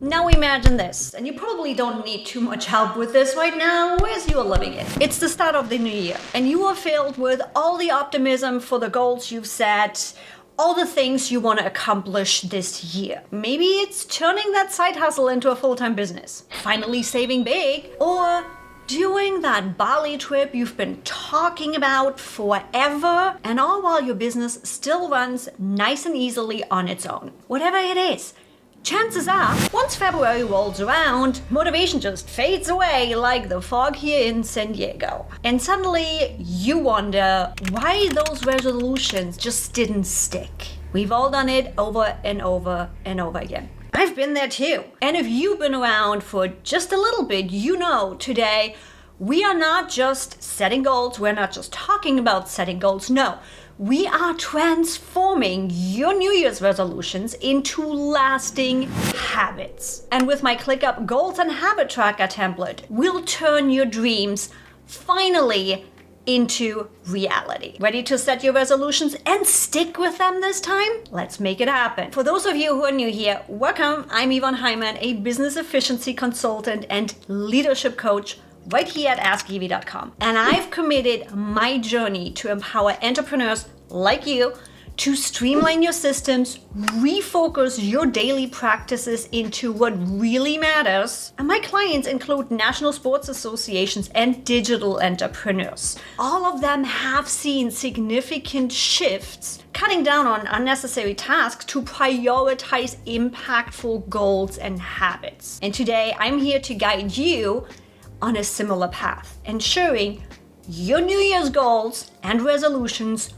Now imagine this, and you probably don't need too much help with this right now as you are living it. It's the start of the new year, and you are filled with all the optimism for the goals you've set, all the things you want to accomplish this year. Maybe it's turning that side hustle into a full-time business, finally saving big, or doing that Bali trip you've been talking about forever, and all while your business still runs nice and easily on its own. Whatever it is, chances are, once February rolls around, motivation just fades away like the fog here in San Diego. And suddenly you wonder why those resolutions just didn't stick. We've all done it over and over and over again. I've been there too. And if you've been around for just a little bit, you know today we are not just setting goals, we're not just talking about setting goals, no. We are transforming your New Year's resolutions into lasting habits. And with my ClickUp Goals and Habit Tracker template, we'll turn your dreams finally into reality. Ready to set your resolutions and stick with them this time? Let's make it happen. For those of you who are new here, welcome. I'm Yvonne Hyman, a business efficiency consultant and leadership coach right here at AskEvie.com. And I've committed my journey to empower entrepreneurs like you to streamline your systems, refocus your daily practices into what really matters. And my clients include national sports associations and digital entrepreneurs. All of them have seen significant shifts, cutting down on unnecessary tasks to prioritize impactful goals and habits. And today I'm here to guide you on a similar path, ensuring your New Year's goals and resolutions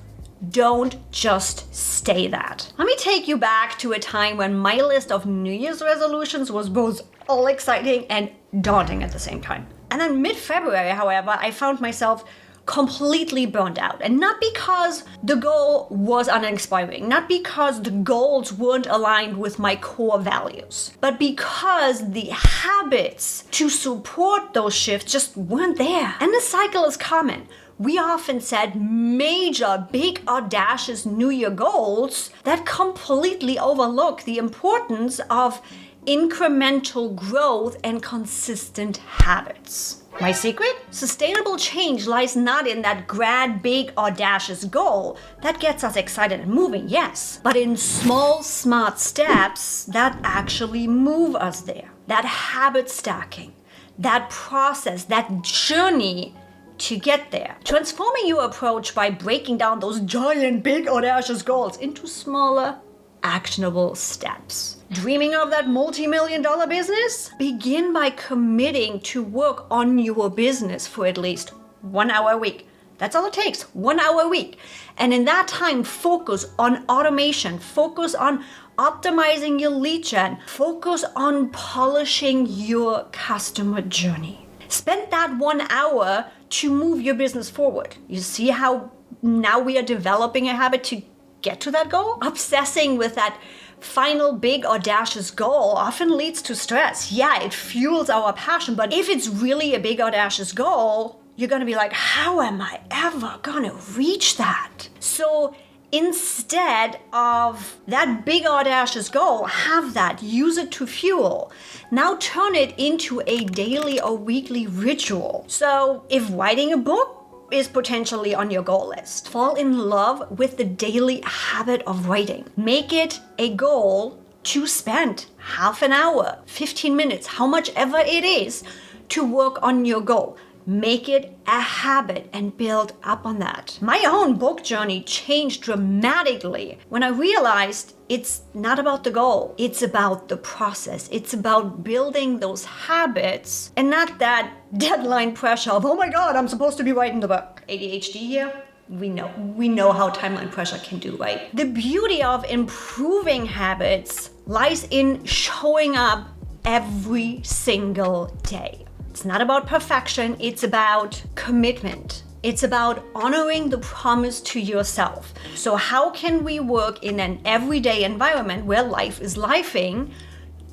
don't just stay that. Let me take you back to a time when my list of New Year's resolutions was both all exciting and daunting at the same time. And then mid-February, however, I found myself completely burned out. And not because the goal was uninspiring, not because the goals weren't aligned with my core values, but because the habits to support those shifts just weren't there. And the cycle is common. We often set major, big, audacious New Year goals that completely overlook the importance of incremental growth and consistent habits. My secret? Sustainable change lies not in that grand, big, audacious goal that gets us excited and moving, yes, but in small, smart steps that actually move us there. That habit stacking, that process, that journey to get there. Transforming your approach by breaking down those giant, big, audacious goals into smaller, actionable steps. Dreaming of that multi-million-dollar business? Begin by committing to work on your business for at least 1 hour a week. That's all it takes, 1 hour a week. And in that time, focus on automation, focus on optimizing your lead gen, focus on polishing your customer journey. Spend that 1 hour to move your business forward. You see how now we are developing a habit to get to that goal? Obsessing with that final big audacious goal often leads to stress. Yeah, it fuels our passion, but if it's really a big audacious goal, you're gonna be like, how am I ever gonna reach that? So instead of that big audacious goal, have that, use it to fuel. Now turn it into a daily or weekly ritual. So if writing a book is potentially on your goal list, fall in love with the daily habit of writing. Make it a goal to spend half an hour, 15 minutes, how much ever it is, to work on your goal. Make it a habit and build up on that. My own book journey changed dramatically when I realized it's not about the goal. It's about the process. It's about building those habits and not that deadline pressure of, oh my God, I'm supposed to be writing the book. ADHD here? We know how timeline pressure can do, right? The beauty of improving habits lies in showing up every single day. It's not about perfection, it's about commitment. It's about honoring the promise to yourself. So how can we work in an everyday environment where life is lifing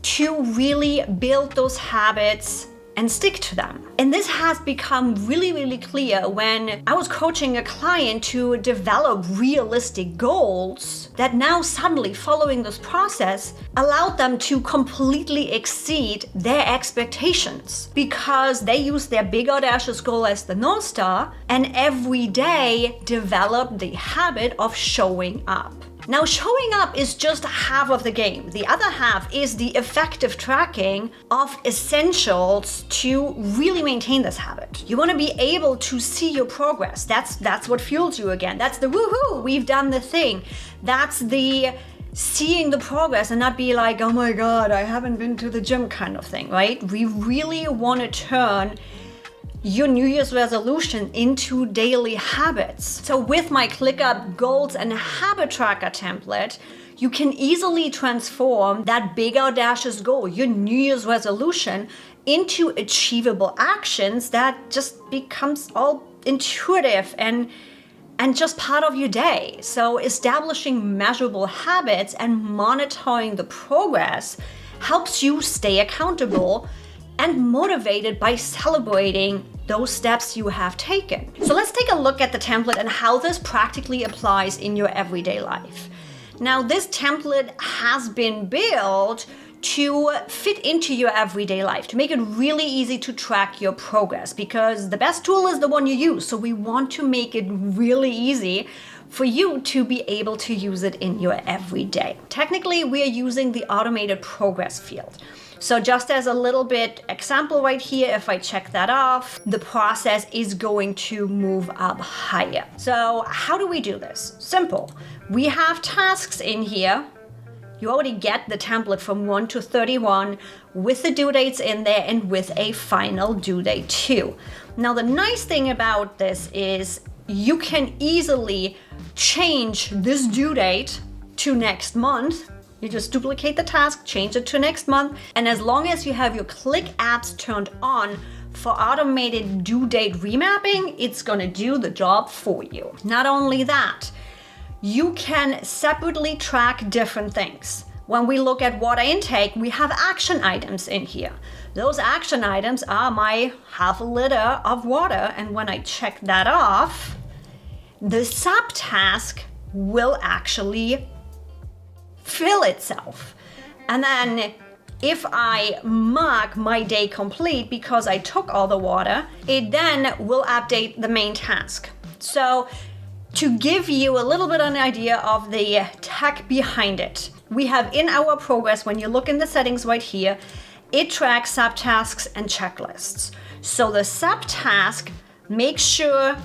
to really build those habits and stick to them. And this has become really, really clear when I was coaching a client to develop realistic goals that now suddenly, following this process, allowed them to completely exceed their expectations because they used their big audacious goal as the North Star and every day developed the habit of showing up. Now, showing up is just half of the game. The other half is the effective tracking of essentials to really maintain this habit. You want to be able to see your progress. That's what fuels you again. That's the woohoo, we've done the thing. That's the seeing the progress and not be like, oh my God, I haven't been to the gym kind of thing, right? We really want to turn your New Year's resolution into daily habits. So with my ClickUp Goals and Habit Tracker template, you can easily transform that big audacious goal, your New Year's resolution, into achievable actions that just becomes all intuitive and just part of your day. So establishing measurable habits and monitoring the progress helps you stay accountable and motivated by celebrating those steps you have taken. So let's take a look at the template and how this practically applies in your everyday life. Now, this template has been built to fit into your everyday life, to make it really easy to track your progress, because the best tool is the one you use. So we want to make it really easy for you to be able to use it in your everyday. Technically, we are using the automated progress field. So just as a little bit example right here, if I check that off, the process is going to move up higher. So how do we do this? Simple. We have tasks in here. You already get the template from 1 to 31 with the due dates in there and with a final due date too. Now, the nice thing about this is you can easily change this due date to next month. You just duplicate the task, change it to next month, and as long as you have your Click apps turned on for automated due date remapping, it's gonna do the job for you. Not only that, you can separately track different things. When we look at water intake, we have action items in here. Those action items are my half a liter of water, and when I check that off, the subtask will actually fill itself. And then if I mark my day complete because I took all the water, it then will update the main task. So to give you a little bit of an idea of the tech behind it, we have in our progress, when you look in the settings right here, it tracks subtasks and checklists. So the subtask makes sure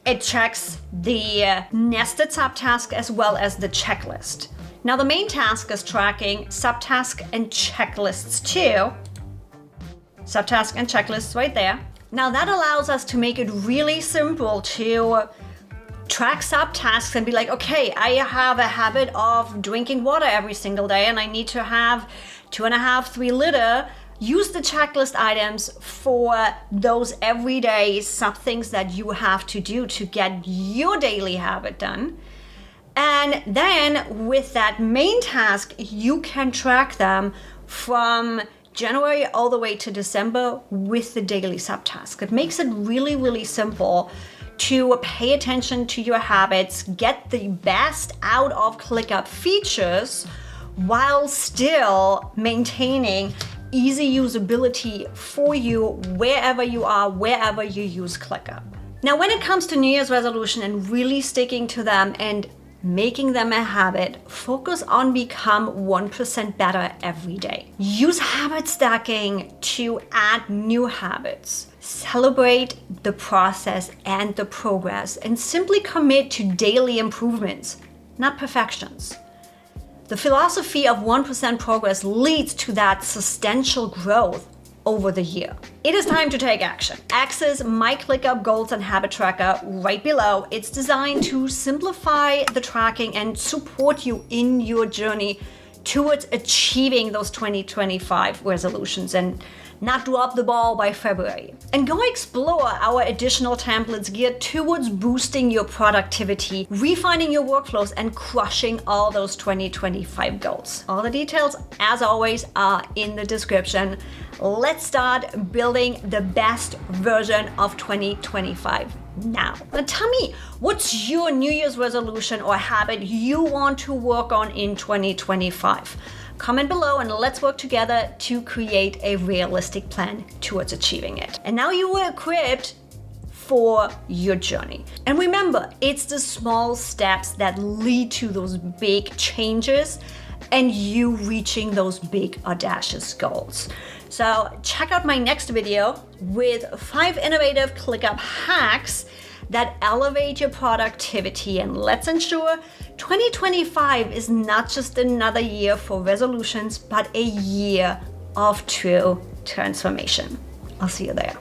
it checks the nested subtask as well as the checklist. Now the main task is tracking subtask and checklists too. Subtask and checklists right there. Now that allows us to make it really simple to track subtasks and be like, okay, I have a habit of drinking water every single day and I need to have 2.5, 3 liter. Use the checklist items for those everyday sub things that you have to do to get your daily habit done. And then with that main task, you can track them from January all the way to December with the daily subtask. It makes it really, really simple to pay attention to your habits, get the best out of ClickUp features while still maintaining easy usability for you wherever you are, wherever you use ClickUp. Now, when it comes to New Year's resolution and really sticking to them and making them a habit, focus on become 1% better every day. Use habit stacking to add new habits. Celebrate the process and the progress and simply commit to daily improvements, not perfections. The philosophy of 1% progress leads to that substantial growth over the year. It is time to take action. Access my ClickUp Goals and Habit Tracker right below. It's designed to simplify the tracking and support you in your journey towards achieving those 2025 resolutions and not drop the ball by February. And go explore our additional templates geared towards boosting your productivity, refining your workflows, and crushing all those 2025 goals. All the details, as always, are in the description. Let's start building the best version of 2025 now. Now tell me, what's your New Year's resolution or habit you want to work on in 2025? Comment below and let's work together to create a realistic plan towards achieving it. And now you are equipped for your journey. And remember, it's the small steps that lead to those big changes and you reaching those big audacious goals. So check out my next video with 5 innovative ClickUp hacks that elevate your productivity, and let's ensure 2025 is not just another year for resolutions, but a year of true transformation. I'll see you there.